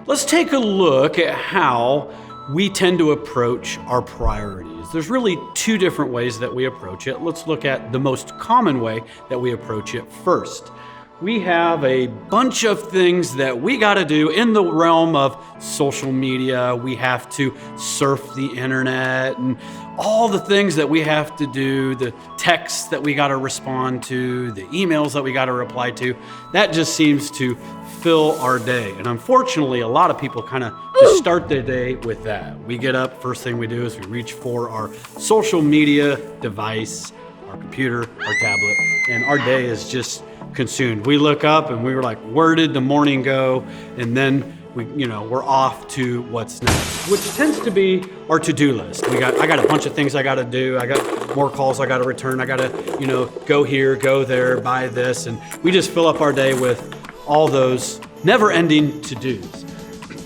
Let's take a look at how we tend to approach our priorities. There's really two different ways that we approach it. Let's look at the most common way that we approach it first. We have a bunch of things that we got to do in the realm of social media. We have to surf the internet and all the things that we have to do, the texts that we got to respond to, the emails that we got to reply to. That just seems to fill our day. And unfortunately, a lot of people kind of just start their day with that. We get up, first thing we do is we reach for our social media device, our computer, our tablet, and our day is just consumed. We look up and we were like, where did the morning go? And then we're off to what's next, which tends to be our to-do list. I got a bunch of things I got to do. I got more calls I got to return. I got to, go here, go there, buy this. And we just fill up our day with all those never-ending to-dos.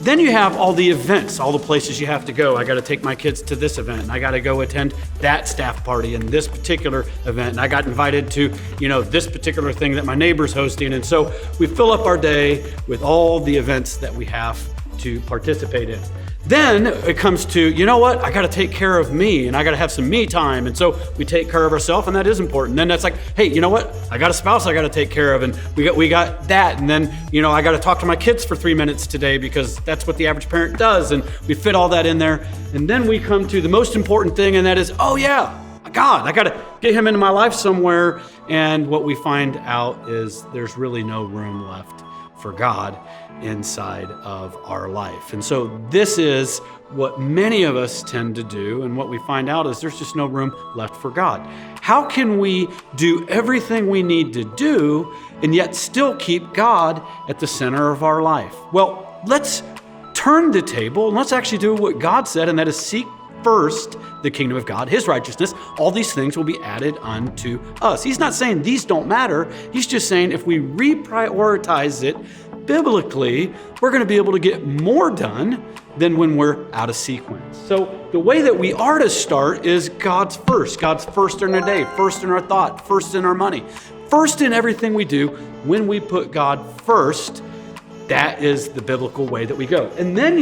Then you have all the events, all the places you have to go. I got to take my kids to this event, and I got to go attend that staff party and this particular event. And I got invited to, this particular thing that my neighbor's hosting. And so we fill up our day with all the events that we have to participate in. Then it comes to, I got to take care of me and I got to have some me time. And so we take care of ourselves, and that is important. Then that's like, hey, I got a spouse I got to take care of, and we got that. And then, I got to talk to my kids for 3 minutes today because that's what the average parent does. And we fit all that in there. And then we come to the most important thing, and that is, God, I got to get him into my life somewhere. And what we find out is there's really no room left for God inside of our life. And so this is what many of us tend to do, and what we find out is there's just no room left for God. How can we do everything we need to do and yet still keep God at the center of our life? Well, let's turn the table and let's actually do what God said, and that is seek first the kingdom of God, his righteousness. All these things will be added unto us. He's not saying these don't matter. He's just saying if we reprioritize it biblically, we're going to be able to get more done than when we're out of sequence. So the way that we are to start is God's first. God's first in our day, first in our thought, first in our money, first in everything we do. When we put God first, that is the biblical way that we go. And then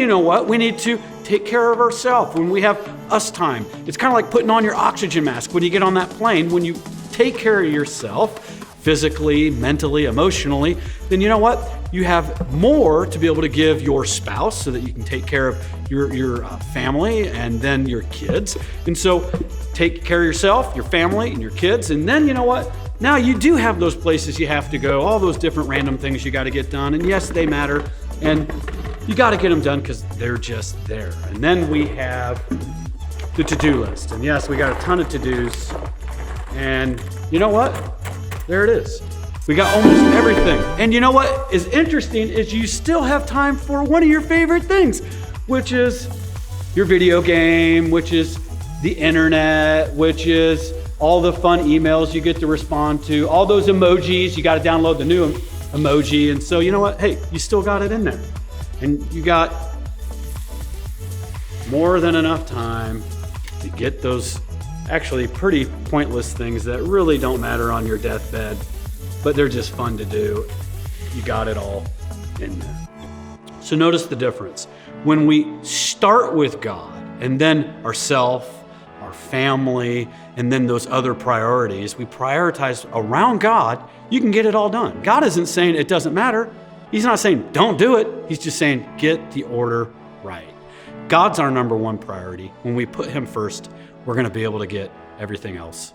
we need to take care of ourselves when we have us time. It's kind of like putting on your oxygen mask when you get on that plane. When you take care of yourself physically, mentally, emotionally, then you have more to be able to give your spouse so that you can take care of your family and then your kids. And so take care of yourself, your family, and your kids. And then now you do have those places you have to go, all those different random things you got to get done. And yes, they matter. And you got to get them done because they're just there. And then we have the to-do list. And yes, we got a ton of to-dos. And there it is. We got almost everything. And what is interesting is you still have time for one of your favorite things, which is your video game, which is the internet, which is all the fun emails you get to respond to, all those emojis. You got to download the new emoji. And so hey, you still got it in there. And you got more than enough time to get those actually pretty pointless things that really don't matter on your deathbed, but they're just fun to do. You got it all in there. So notice the difference. When we start with God and then ourself, our family, and then those other priorities, we prioritize around God, you can get it all done. God isn't saying it doesn't matter. He's not saying don't do it. He's just saying get the order right. God's our number one priority. When we put him first, we're going to be able to get everything else